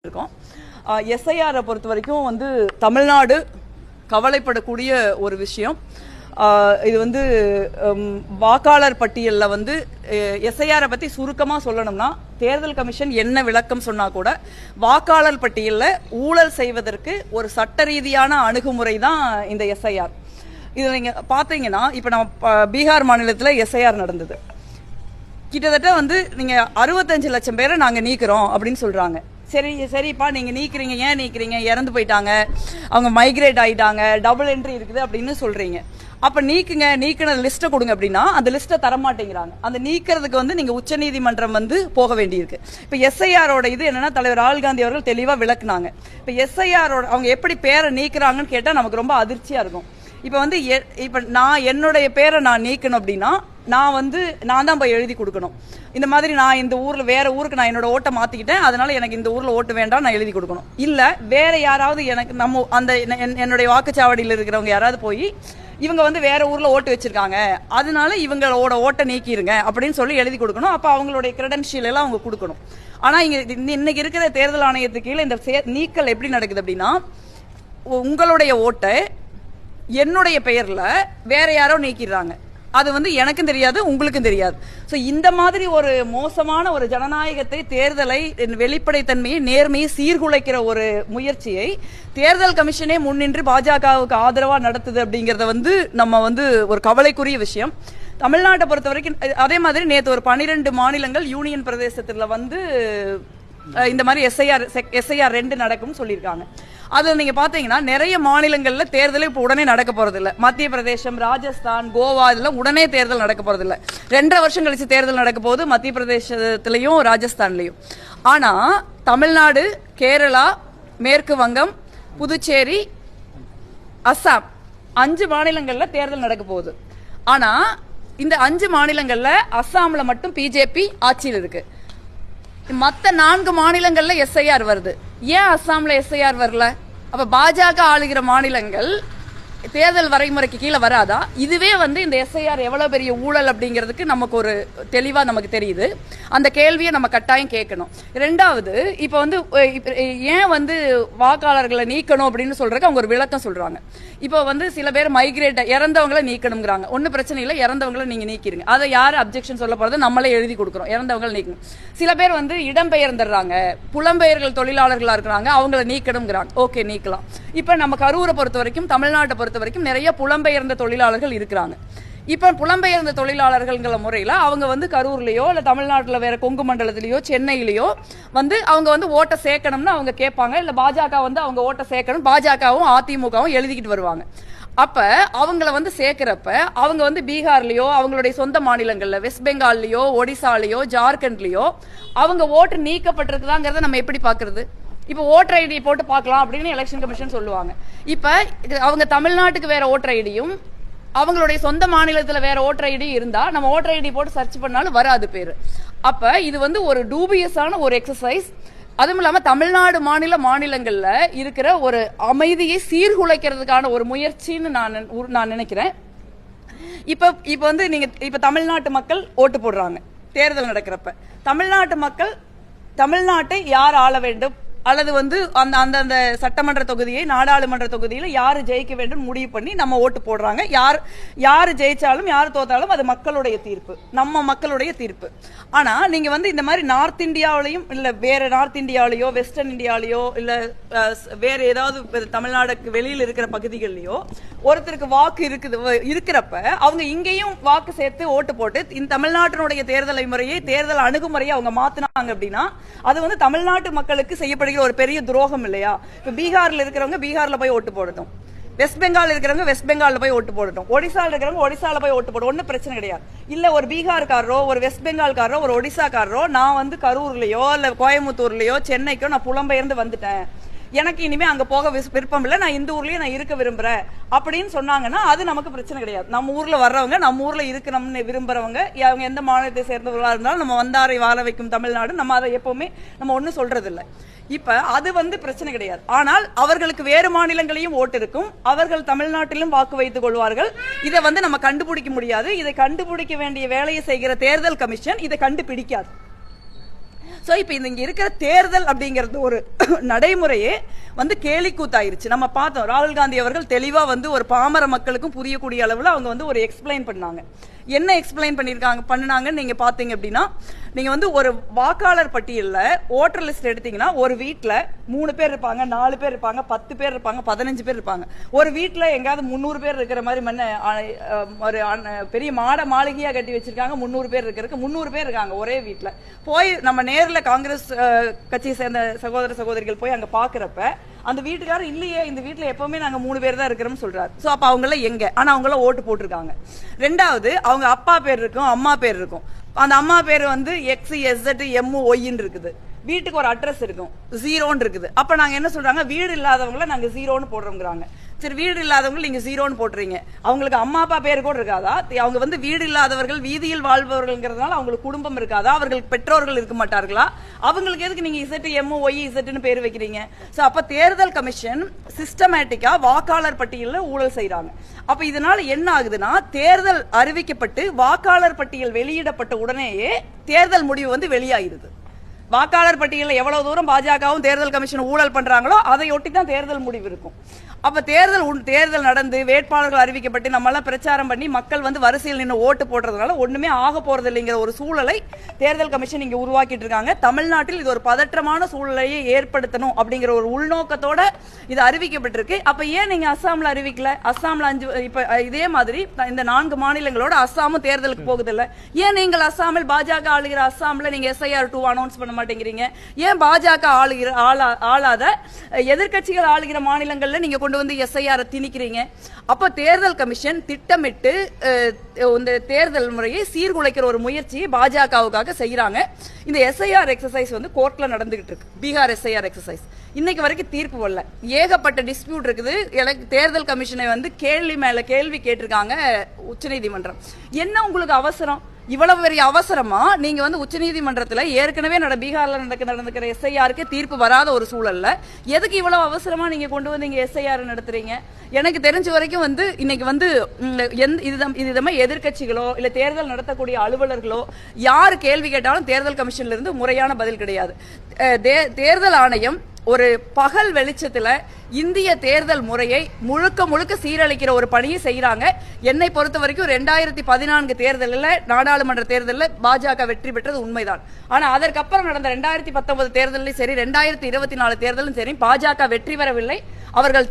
இருக்கோம். எஸ்ஐஆரை பொறுத்த வரைக்கும் வந்து தமிழ்நாடு கவலைப்படக்கூடிய ஒரு விஷயம். இது வந்து வாக்காளர் பட்டியலில் வந்து எஸ்ஐஆரை பற்றி சுருக்கமாக சொல்லணும்னா தேர்தல் கமிஷன் என்ன விளக்கம் சொன்னால் கூட வாக்காளர் பட்டியலில் ஊழல் செய்வதற்கு ஒரு சட்ட ரீதியான அணுகுமுறை தான் இந்த எஸ்ஐஆர். இது நீங்கள் பார்த்தீங்கன்னா இப்போ நம்ம பீகார் மாநிலத்தில் எஸ்ஐஆர் நடந்தது. கிட்டத்தட்ட வந்து நீங்கள் 65 லட்சம் பேரை நாங்கள் நீக்கிறோம் அப்படின்னு சொல்கிறாங்க. சரிப்பா, நீங்கள் நீக்கிறீங்க, ஏன் நீக்கிறீங்க? இறந்து போயிட்டாங்க, அவங்க மைக்ரேட் ஆகிட்டாங்க, டபுள் என்ட்ரி இருக்குது அப்படின்னு சொல்கிறீங்க. அப்போ நீக்கின லிஸ்ட்டை கொடுங்க அப்படின்னா அந்த லிஸ்ட்டை தரமாட்டேங்கிறாங்க. அந்த நீக்கிறதுக்கு வந்து நீங்கள் உச்சநீதிமன்றம் வந்து போக வேண்டியிருக்கு. இப்போ எஸ்ஐஆரோட இது என்னன்னா, தலைவர் ராகுல் காந்தி அவர்கள் தெளிவாக விளக்குனாங்க. இப்போ எஸ்ஐஆரோட அவங்க எப்படி பேரை நீக்கிறாங்கன்னு கேட்டால் நமக்கு ரொம்ப அதிர்ச்சியாக இருக்கும். இப்போ வந்து இப்போ நான் என்னுடைய பேரை நான் நீக்கணும் அப்படின்னா நான் தான் போய் எழுதி கொடுக்கணும். இந்த மாதிரி நான் இந்த ஊரில் வேற ஊருக்கு நான் என்னோட ஓட்டை மாற்றிக்கிட்டேன், அதனால எனக்கு இந்த ஊரில் ஓட்டு வேண்டாம், நான் எழுதி கொடுக்கணும். இல்லை வேற யாராவது எனக்கு நம்ம அந்த என்னுடைய வாக்குச்சாவடியில் இருக்கிறவங்க யாராவது போய் இவங்க வந்து வேற ஊரில் ஓட்டு வச்சிருக்காங்க, அதனால இவங்களோட ஓட்டை நீக்கிருங்க அப்படின்னு சொல்லி எழுதி கொடுக்கணும். அப்போ அவங்களுடைய கிரெடென்ஷியல் எல்லாம் அவங்க கொடுக்கணும். ஆனால் இன்னைக்கு இருக்கிற தேர்தல் ஆணையத்துக்கு கீழே இந்த நீக்கல் எப்படி நடக்குது அப்படின்னா, உங்களுடைய ஓட்டை என்னுடைய பெயரில் வேற யாரோ நீக்கிடுறாங்க. அது வந்து எனக்கும் தெரியாது, உங்களுக்கும் தெரியாது. ஸோ இந்த மாதிரி ஒரு மோசமான ஒரு ஜனநாயகத்தை, தேர்தலை, வெளிப்படைத்தன்மையை, நேர்மையை சீர்குலைக்கிற ஒரு முயற்சியை தேர்தல் கமிஷனே முன்னின்று பாஜகவுக்கு ஆதரவாக நடத்துது அப்படிங்கிறத வந்து நம்ம வந்து ஒரு கவலைக்குரிய விஷயம். தமிழ்நாட்டை பொறுத்த வரைக்கும் அதே மாதிரி நேற்று ஒரு 12 மாநிலங்கள் யூனியன் பிரதேசத்தில் வந்து இந்த மாதிரி எஸ்ஐஆர் 2 நடக்கும்னு சொல்லியிருக்காங்க. அதில் நீங்கள் பார்த்தீங்கன்னா நிறைய மாநிலங்களில் தேர்தல் இப்போ உடனே நடக்க போகிறதில்ல. மத்திய பிரதேசம், ராஜஸ்தான், கோவா இதெல்லாம் உடனே தேர்தல் நடக்க போகிறதில்ல. 2.5 வருஷம் கழிச்சு தேர்தல் நடக்க போகுது மத்திய பிரதேசத்துலையும் ராஜஸ்தான்லையும். ஆனால் தமிழ்நாடு, கேரளா, மேற்கு வங்கம், புதுச்சேரி, அஸ்ஸாம் 5 மாநிலங்களில் தேர்தல் நடக்க போகுது. ஆனால் இந்த 5 மாநிலங்களில் அஸ்ஸாமில் மட்டும் பிஜேபி ஆட்சியில் இருக்கு. மற்ற 4 மாநிலங்கள்ல எஸ்ஐஆர் வருது. ஏன் அஸ்ஸாம்ல எஸ்ஐஆர் வரல? அப்ப பாஜக ஆளுகிற மாநிலங்கள் தேர்தல் வரைமுறைக்கு கீழே வராதா? இதுவே வந்து இந்த எஸ்ஐஆர் எவ்வளவு பெரிய ஊழல் அப்படிங்கிறதுக்கு நமக்கு ஒரு தெளிவா நமக்கு தெரியுது. அந்த கேள்வியை நம்ம கட்டாயம் கேட்கணும். 2வது, இப்போ வந்து ஏன் வந்து வாக்காளர்களை நீக்கணும் அப்படின்னு சொல்றதுக்கு அவங்க ஒரு விளக்கம் சொல்றாங்க. இப்போ வந்து சில பேர் மைக்ரேட் இறந்தவங்களை நீக்கணுங்கிறாங்க. ஒன்றும் பிரச்சனை இல்லை, இறந்தவங்களை நீங்க நீக்கிருங்க. அதை யார் அப்ஜெக்ஷன் சொல்ல போறது? நம்மளே எழுதி கொடுக்குறோம், இறந்தவங்களை நீக்கணும். சில பேர் வந்து இடம்பெயர்ந்துடுறாங்க, புலம்பெயர்கள் தொழிலாளர்களா இருக்கிறாங்க, அவங்களை நீக்கணுங்கிறாங்க. ஓகே, நீக்கலாம். இப்போ நம்ம கரூரை பொறுத்த வரைக்கும், தமிழ்நாட்டை பொறுத்த வரைக்கும் நிறைய புலம்பெயர்ந்த தொழிலாளர்கள் இருக்கிறாங்க. இப்ப புலம்பெயர்ந்த தொழிலாளர்கள்ங்கிற முறையில் அவங்க வந்து கரூர்லயோ இல்ல தமிழ்நாட்டில் வேற கொங்கு மண்டலத்திலயோ சென்னையிலயோ வந்து அவங்க வந்து ஓட்டை சேர்க்கணும்னு அவங்க கேட்பாங்க. இல்ல பாஜக வந்து அவங்க ஓட்டை சேர்க்கணும், பாஜகவும் அதிமுகவும் எழுதிக்கிட்டு வருவாங்க. அப்ப அவங்கள வந்து சேர்க்கிறப்ப அவங்க வந்து பீகார்லயோ அவங்களுடைய சொந்த மாநிலங்கள்ல வெஸ்ட் பெங்கால்லயோ ஒடிசாலயோ ஜார்க்கண்ட்லயோ அவங்க ஓட்டு நீக்கப்பட்டிருக்குதாங்கிறத நம்ம எப்படி பாக்குறது? இப்போ ஓட்டர் ஐடி போட்டு பார்க்கலாம் அப்படின்னு எலெக்ஷன் கமிஷன் சொல்லுவாங்க. இப்ப அவங்க தமிழ்நாட்டுக்கு வேற ஓட்டர் ஐடியும் அவங்களுடைய சொந்த மாநிலத்தில் வேற ஓட்டர் ஐடி இருந்தா நம்ம ஓட்டர் ஐடி போட்டு சர்ச் பண்ணாலும் வராது பேரு. அப்ப இது வந்து ஒரு டூபியஸான ஒரு எக்ஸசைஸ். அதுவும் இல்லாம தமிழ்நாடு மாநிலங்கள்ல இருக்கிற ஒரு அமைதியை சீர்குலைக்கிறதுக்கான ஒரு முயற்சின்னு நான் நினைக்கிறேன். இப்ப வந்து நீங்க இப்ப தமிழ்நாட்டு மக்கள் ஓட்டு போடுறாங்க தேர்தல் நடக்கிறப்ப. தமிழ்நாட்டு மக்கள் தமிழ்நாட்டை யார் ஆள வேண்டும் அல்லது வந்து அந்த சட்டமன்ற தொகுதியை, நாடாளுமன்ற தொகுதியில் யாரு ஜெயிக்க வேண்டும் முடிவு பண்ணி நம்ம ஓட்டு போடுறாங்க. யாரு ஜெயிச்சாலும் யாரு தோத்தாலும் அது மக்களுடைய தீர்ப்பு, நம்ம மக்களுடைய தீர்ப்பு. ஆனா நீங்க வந்து இந்த மாதிரி நார்த் இந்தியாவிலையும் இல்ல வேற நார்த் இந்தியாவிலையோ வெஸ்டர்ன் இந்தியாவிலையோ இல்ல வேற ஏதாவது தமிழ்நாடுக்கு வெளியில் இருக்கிற பகுதிகளிலயோ ஒருத்தருக்கு வாக்கு இருக்கிறப்ப அவங்க இங்கேயும் வாக்கு சேர்த்து ஓட்டு போட்டு இந்த தமிழ்நாட்டினுடைய தேர்தல் முறையை, தேர்தல் அணுகுமுறையை அவங்க மாத்தினாங்க அப்படின்னா அது வந்து தமிழ்நாட்டு மக்களுக்கு செய்யப்படுகிற ஒரு பெரிய துரோகம் இல்லையா? இப்ப பீகார்ல இருக்கிறவங்க பீகார்ல போய் ஓட்டு போடட்டும், வெஸ்ட் பெங்கால் இருக்கிறவங்க வெஸ்ட் பெங்கால்ல போய் ஓட்டு போடட்டும், ஒடிசால இருக்கிறவங்க ஒடிசால போய் ஓட்டு போடும், ஒன்னும் பிரச்சனை கிடையாது. இல்ல ஒரு பீகார்காரரோ ஒரு வெஸ்ட் பெங்கால்காரரோ ஒரு ஒடிசாக்காரரோ நான் வந்து கரூர்லயோ இல்ல கோயம்புத்தூர்லயோ சென்னைக்கோ நான் புலம்பெயர்ந்து வந்துட்டேன், எனக்கு இனிமே அங்க போக விருப்பம் இல்லை, நான் இந்த ஊர்லயே நான் இருக்க விரும்புறேன் அப்படின்னு சொன்னாங்கன்னா அது நமக்கு பிரச்சனை கிடையாது. நம்ம ஊர்ல வர்றவங்க, நம்ம ஊர்ல இருக்கணும்னு விரும்புறவங்க, அவங்க எந்த மாநிலத்தை சேர்ந்தவர்களா இருந்தாலும் நம்ம வந்தாரை வாழ வைக்கும் தமிழ்நாடு, நம்ம அதை எப்பவுமே நம்ம ஒன்னும் சொல்றது இல்லை. இப்ப அது வந்து பிரச்சனை கிடையாது. ஆனால் அவர்களுக்கு வேறு மாநிலங்களையும் ஓட்டு இருக்கும், அவர்கள் தமிழ்நாட்டிலும் வாக்கு வைத்துக் கொள்வார்கள். இதை வந்து நம்ம கண்டுபிடிக்க முடியாது. இதை கண்டுபிடிக்க வேண்டிய வேலையை செய்கிற தேர்தல் கமிஷன் இதை கண்டுபிடிக்காது. சோ இப்ப இங்க இருக்கிற தேர்தல் அப்படிங்கிறது ஒரு நடைமுறையே வந்து கேலி கூத்தாயிருச்சு. நம்ம பார்த்தோம் ராகுல் காந்தி அவர்கள் தெளிவா வந்து ஒரு பாமர மக்களுக்கும் புரியக்கூடிய அளவுல அவங்க வந்து ஒரு எக்ஸ்பிளைன் பண்ணாங்க. என்ன எக்ஸ்பிளைன் பண்ணாங்கன்னு நீங்க பாத்தீங்க அப்படின்னா, நீங்க வந்து ஒரு வாக்காளர் பட்டியல்ல ஓட்டர் லிஸ்ட் எடுத்தீங்கன்னா ஒரு வீட்டுல 3 பேர் இருப்பாங்க, 4 பேர் இருப்பாங்க, 10 பேர் இருப்பாங்க, 15 பேர் இருப்பாங்க. ஒரு வீட்டுல எங்காவது 300 பேர் இருக்கிற மாதிரி ஒரு பெரிய மாளிகையா கட்டி வச்சிருக்காங்க. 300 பேர் இருக்கிறதுக்கு 300 பேர் இருக்காங்க ஒரே வீட்டுல. போய் நம்ம நேர்ல காங்கிரஸ் கட்சியை சேர்ந்த சகோதர சகோதரிகள் போய் அங்க பாக்குறப்ப அந்த வீட்டுக்காரர் இல்லையே, இந்த வீட்டுல எப்பவுமே நாங்க 3 பேர் தான் இருக்கிறோம் சொல்றாரு. சோ அப்ப அவங்க எங்க, ஆனா அவங்க ஓட்டு போட்டிருக்காங்க. ரெண்டாவது அவங்க அப்பா பேர் இருக்கும், அம்மா பேர் இருக்கும். அந்த அம்மா பேர் வந்து XZMOYன்னு இருக்குது. வீட்டுக்கு ஒரு அட்ரஸ் இருக்கும், 0ன்னு இருக்குது. அப்ப நாங்க என்ன சொல்றாங்க, வீடு இல்லாதவங்கள நாங்க 0ன்னு போடுறோம்ங்கறாங்க. சரி, வீடு இல்லாதவங்க நீங்க 0ன்னு போட்டுறீங்க, அவங்களுக்கு அம்மா அப்பா பேர் கூட இருக்காதா? அவங்க வந்து வீடு இல்லாதவர்கள், வீதியில் வாழ்பவர்கள்ங்கிறதுனால அவங்களுக்கு குடும்பம் இருக்காதா? அவர்களுக்கு பெற்றோர்கள் இருக்க மாட்டார்களா? அவங்களுக்கு எதுக்கு நீங்க ZMOYZன்னு பேர் வைக்கிறீங்க? சோ அப்ப தேர்தல் கமிஷன் சிஸ்டமேட்டிக்கா வாக்காளர் பட்டியலில் ஊழல் செய்யறாங்க. அப்ப இதனால என்ன ஆகுதுன்னா, தேர்தல் அறிவிக்கப்பட்டு வாக்காளர் பட்டியல் வெளியிடப்பட்ட உடனேயே தேர்தல் முடிவு வந்து வெளியாயிருது. வாக்காளர் பட்டியலில் எவ்வளவு தூரம் பாஜகவும் தேர்தல் கமிஷன் ஊழல் பண்றாங்களோ அதையொட்டி தான் தேர்தல் முடிவு இருக்கும். அப்ப தேர்தல் நடந்து வேட்பாளர்கள் அறிவிக்கப்பட்டு நம்ம எல்லாம் பிரச்சாரம் பண்ணி மக்கள் வந்து வரிசையில் நின்று ஓட்டு போடுறதுனால ஒண்ணுமே ஆக போறது இல்லைங்கிற ஒரு சூழலை தேர்தல் கமிஷன் இங்க உருவாக்கிட்டு இருக்காங்க. தமிழ்நாட்டில் இது ஒரு பதற்றமான சூழலையை ஏற்படுத்தணும் அப்படிங்கிற ஒரு உள்நோக்கத்தோட இது அறிவிக்கப்பட்டிருக்கு. அப்ப ஏன் நீங்க அஸ்ஸாம்ல அறிவிக்கல? அஸ்ஸாம்ல 5 இப்ப இதே மாதிரி இந்த 4 மாநிலங்களோட அஸ்ஸாமும் தேர்தலுக்கு போகுது இல்ல? ஏன் நீங்கள் அஸ்ஸாமில் பாஜக ஆளுகிற அஸ்ஸாம்ல நீங்க SIR2 அனௌன்ஸ் பண்ண மாட்டேங்கிறீங்க? ஏன் பாஜக ஆளாத எதிர்கட்சிகள் ஆளுகிற மாநிலங்கள்ல நீங்க கொண்டு வந்து SIR திணிக்கிறீங்க? அப்ப தேர்தல் கமிஷன் திட்டமிட்டு இந்த தேர்தல் முறையை சீர்குலைக்கிற ஒரு முயற்சியை பாஜகவுக்காக செய்யறாங்க. இந்த SIR எக்ஸசைஸ் வந்து கோர்ட்ல நடந்துகிட்டு இருக்கு. பீகார் SIR எக்ஸசைஸ் இன்னைக்கு வரைக்கும் தீர்ப்பு வரல. ஏகப்பட்ட டிஸ்பியூட் இருக்குது. தேர்தல் கமிஷனை வந்து கேள்வி மேல கேள்வி கேட்டிருக்காங்க உச்சநீதிமன்றம். என்ன உங்களுக்கு அவசரம்? இவ்வளவு பெரிய அவசரமா நீங்க வந்து உச்சநீதிமன்றத்துல ஏற்கனவே பீகார்ல நடக்கிற SIRக்கு தீர்ப்பு வராத ஒரு சூழல்ல எதுக்கு இவ்வளவு அவசரமா நீங்க கொண்டு வந்து இங்க SIR நடத்துறீங்க? எனக்கு தெரிஞ்ச வரைக்கும் வந்து இன்னைக்கு வந்து இதுமே எதிர்கட்சிகளோ இல்ல தேர்தல் நடத்தக்கூடிய அலுவலர்களோ யாரு கேள்வி கேட்டாலும் தேர்தல் கமிஷன்ல இருந்து முறையான பதில் கிடையாது. தேர்தல் ஆணையம் ஒரு பகல் வெளிச்சத்துல இந்திய தேர்தல் முறையை முழுக்க சீரழிக்கிற ஒரு பணியை செய்யறாங்க. என்னை பொறுத்த வரைக்கும் 2014 தேர்தலில், நாடாளுமன்ற தேர்தலில் பாஜக வெற்றி பெற்றது உண்மைதான். ஆனா அதற்கப்புறம் நடந்த 2019 தேர்தலும் சரி, 2024 தேர்தலும் சரி, பாஜக வெற்றி பெறவில்லை. அவர்கள்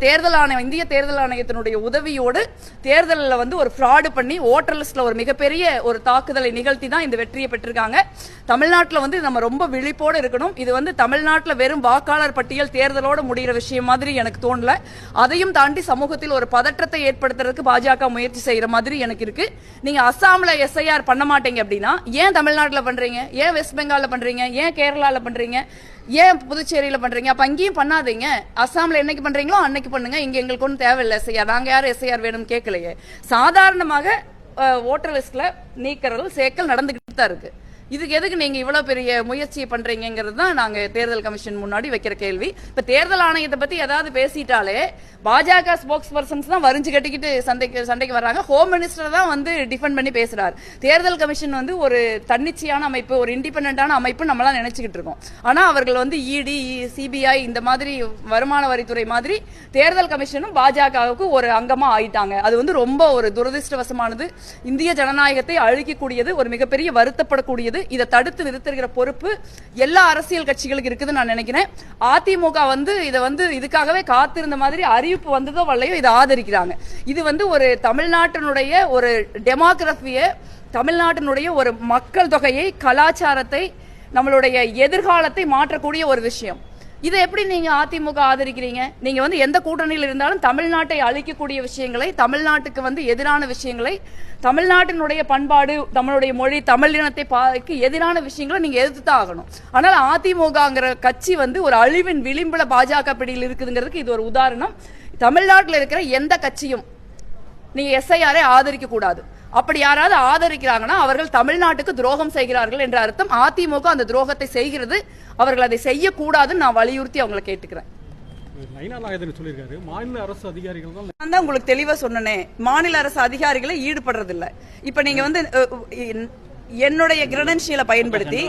இந்திய தேர்தல் ஆணையத்தினுடைய உதவியோடு தேர்தலில் வந்து ஒரு ஃப்ராடு பண்ணி ஓட்டர் லிஸ்ட்ல ஒரு மிகப்பெரிய ஒரு தாக்குதலை நிகழ்த்தி தான் இந்த வெற்றியை பெற்றிருக்காங்க. தமிழ்நாட்டில் வந்து நம்ம ரொம்ப விழிப்போடு இருக்கணும். இது வந்து தமிழ்நாட்டில் வெறும் வாக்காளர் பட்டியல் தேர்தலோடு முடிகிற விஷயம் மாதிரி எனக்கு தோணல. அதையும் தாண்டி சமூகத்தில் ஒரு பதற்றத்தை ஏற்படுத்துறதுக்கு பாஜக முயற்சி செய்யற மாதிரி எனக்கு இருக்கு. நீங்க அஸ்ஸாம்ல SIR பண்ண மாட்டீங்க அப்படின்னா ஏன் தமிழ்நாட்டில் பண்றீங்க? ஏன் வெஸ்ட் பெங்கால்ல பண்றீங்க? ஏன் கேரளால பண்றீங்க? ஏன் புதுச்சேரியில பண்றீங்க? அப்ப அங்கேயும் பண்ணாதீங்க. அஸ்ஸாம்ல என்னைக்கு பண்றீங்களோ அன்னைக்கு பண்ணுங்க. இங்க எங்களுக்கு ஒன்றும் தேவையில்லை SIR. நாங்க யாரும் SIR வேணும்னு கேட்கலையே. சாதாரணமாக ஓட்டர் லிஸ்ட்ல நீக்கிறதும் சேர்க்கல் நடந்துகிட்டு தான் இருக்கு. இதுக்கு எதுக்கு நீங்க இவ்வளவு பெரிய முயற்சியை பண்றீங்கிறது தான் நாங்க தேர்தல் கமிஷன் முன்னாடி வைக்கிற கேள்வி. இப்ப தேர்தல் ஆணையத்தை பத்தி ஏதாவது பேசிட்டாலே பாஜக ஸ்போக்ஸ் பர்சன்ஸ் தான் வரிஞ்சு கட்டிக்கிட்டு சண்டைக்கு வர்றாங்க. ஹோம் மினிஸ்டர் தான் வந்து டிஃபெண்ட் பண்ணி பேசுறாரு. தேர்தல் கமிஷன் வந்து ஒரு தன்னிச்சையான அமைப்பு, ஒரு இண்டிபெண்டான அமைப்பு நம்மளாம் நினைச்சுக்கிட்டு இருக்கோம். ஆனா அவர்கள் வந்து ED, CBI இந்த மாதிரி வருமான வரித்துறை மாதிரி தேர்தல் கமிஷனும் பாஜகவுக்கு ஒரு அங்கமா ஆயிட்டாங்க. அது வந்து ரொம்ப ஒரு துரதிருஷ்டவசமானது. இந்திய ஜனநாயகத்தை அழிக்கக்கூடியது, ஒரு மிகப்பெரிய வருத்தப்படக்கூடியது. இதை தடுத்து நிறுத்துகிற பொறுப்பு எல்லா அரசியல் கட்சிகளுக்கு இருக்குதுன்னு நான் நினைக்கிறேன். அதிமுக வந்து இதை வந்து இதுக்காகவே காத்திருந்த மாதிரி அறிவிப்பு வந்ததோ வரலையோ இதை ஆதரிக்கிறாங்க. இது வந்து ஒரு தமிழ்நாட்டினுடைய ஒரு டெமோகிராபியை, தமிழ்நாட்டினுடைய ஒரு மக்கள் தொகையை, கலாச்சாரத்தை, நம்மளுடைய எதிர்காலத்தை மாற்றக்கூடிய ஒரு விஷயம். இதை எப்படி நீங்க அதிமுக ஆதரிக்கிறீங்க? நீங்க வந்து எந்த கூட்டணியில் இருந்தாலும் தமிழ்நாட்டை அழிக்கக்கூடிய விஷயங்களை, தமிழ்நாட்டுக்கு வந்து எதிரான விஷயங்களை, தமிழ்நாட்டினுடைய பண்பாடு, நம்மளுடைய மொழி, தமிழ் இனத்தை எதிரான விஷயங்களை நீங்க எதிர்த்துதான் ஆகணும். ஆனால் அதிமுகங்கிற கட்சி வந்து ஒரு அழிவின் விளிம்புல பாஜக பிடியில் இருக்குதுங்கிறதுக்கு இது ஒரு உதாரணம். தமிழ்நாட்டில் இருக்கிற எந்த கட்சியும் நீங்க SIR-ஐ ஆதரிக்க கூடாது. அப்படி யாராவது ஆதரிக்கிறாங்கன்னா அவர்கள் தமிழ்நாட்டுக்கு துரோகம் செய்கிறார்கள் என்ற அர்த்தம். அதிமுக அந்த துரோகத்தை செய்கிறது. அவர்கள் அதை செய்யக்கூடாதுன்னு நான் வலியுறுத்தி அவங்களை கேட்டுக்கிறேன். மாநில அரசு அதிகாரிகள் தான் உங்களுக்கு தெளிவா சொன்னேன். மாநில அரசு அதிகாரிகளை ஈடுபடுறது இல்ல. இப்ப நீங்க வந்து என்னுடைய கிரெடென்ஷியலை பயன்படுத்தி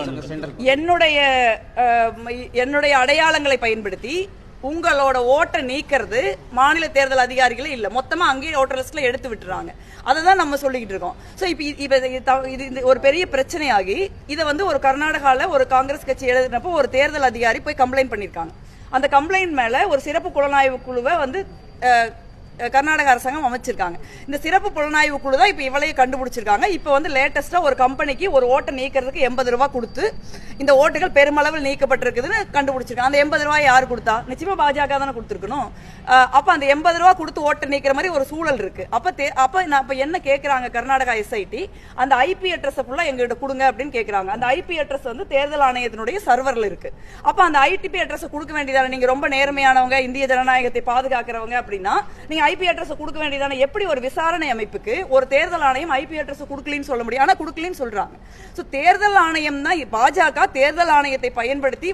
என்னுடைய அடையாளங்களை பயன்படுத்தி உங்களோட ஓட்டை நீக்கிறது மாநில தேர்தல் அதிகாரிகளே இல்ல, மொத்தமா அங்கேயே ஓட்டர் லிஸ்ட்ல எடுத்து விட்டுறாங்க. அதை தான் நம்ம சொல்லிக்கிட்டு இருக்கோம். ஸோ இது ஒரு பெரிய பிரச்சனையாகி இதை வந்து ஒரு கர்நாடகால ஒரு காங்கிரஸ் கட்சி எழுதினப்போ ஒரு தேர்தல் அதிகாரி போய் கம்ப்ளைண்ட் பண்ணியிருக்காங்க. அந்த கம்ப்ளைண்ட் மேல ஒரு சிறப்பு புலனாய்வு குழுவை வந்து கர்நாடக அரசாங்கம் அமைச்சிருக்காங்க. இந்த சிறப்பு புலனாய்வு குழு தான் இப்ப இவளையும் கண்டுபிடிச்சிருக்காங்க. இப்ப வந்து லேட்டஸ்டா ஒரு கம்பெனிக்கு ஒரு ஓட்டை நீக்கிறதுக்கு 80 ரூபாய் கொடுத்து இந்த ஓட்டுகள் பெருமளவில் நீக்கப்பட்டிருக்குதுன்னு கண்டுபிடிச்சிருக்காங்க. அந்த 80 ரூபாய் யார் கொடுத்தா? நிச்சயமா பாஜக தானே கொடுத்துருக்கணும். அப்ப அந்த 80 ரூபாய் கொடுத்து ஓட்டை நீக்கிற மாதிரி ஒரு சூழல் இருக்கு. அப்ப என்ன கேட்கறாங்க கர்நாடகா எஸ்ஐடி, அந்த ஐபி அட்ரஸ் ஃபுல்லா எங்ககிட்ட கொடுங்க அப்படின்னு கேட்கறாங்க. அந்த ஐபி அட்ரஸ் வந்து தேர்தல் ஆணையத்தினுடைய சர்வர்ல இருக்கு. அப்ப அந்த ஐடிபி அட்ரஸ் கொடுக்க வேண்டியதான? நீங்க ரொம்ப நேர்மையானவங்க, இந்திய ஜனநாயகத்தை பாதுகாக்கிறவங்க அப்படின்னா நீங்க ஐபி அட்ரஸ் கொடுக்க வேண்டியதான? எப்படி ஒரு விசாரணை அமைப்புக்கு ஒரு தேர்தல் ஆணையம் ஐபி அட்ரஸ் கொடுக்கலன்னு சொல்ல முடியும்? ஆனா கொடுக்கலன்னு சொல்றாங்க. சோ தேர்தல் ஆணையம் தான், பாஜக தேர்தல் ஆணையத்தை பயன்படுத்தி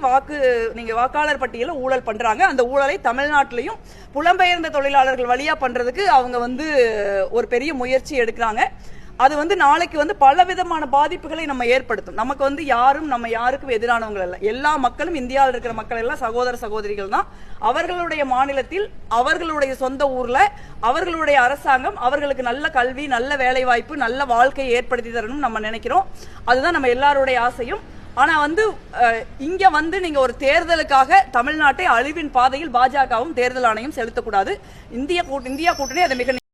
வாக்காளர் பட்டியல ஊழல் பண்றாங்க. அந்த ஊழலை தமிழ்நாட்டிலையும் புலம்பெயர்ந்த தொழிலாளர்கள் வழியா பண்றதுக்கு அவங்க வந்து ஒரு பெரிய முயற்சி எடுக்கிறாங்க. அது வந்து நாளைக்கு வந்து பல விதமான பாதிப்புகளை நம்ம ஏற்படுத்தும். நமக்கு வந்து நம்ம யாருக்கும் எதிரானவங்க இல்ல. எல்லா மக்களும், இந்தியாவில் இருக்கிற மக்கள் எல்லாம் சகோதர சகோதரிகள் தான். அவர்களுடைய மாநிலத்தில், அவர்களுடைய சொந்த ஊர்ல, அவர்களுடைய அரசாங்கம் அவர்களுக்கு நல்ல கல்வி, நல்ல வேலை வாய்ப்பு, நல்ல வாழ்க்கையை ஏற்படுத்தி தரணும் நம்ம நினைக்கிறோம். அதுதான் நம்ம எல்லாருடைய ஆசையும். ஆனா வந்து இங்க வந்து நீங்க ஒரு தேர்தலுக்காக தமிழ்நாட்டை அழிவின் பாதையில் பாஜகவும் தேர்தல் ஆணையம் செலுத்தக்கூடாது. இந்தியா கூட்டணி அதை மிக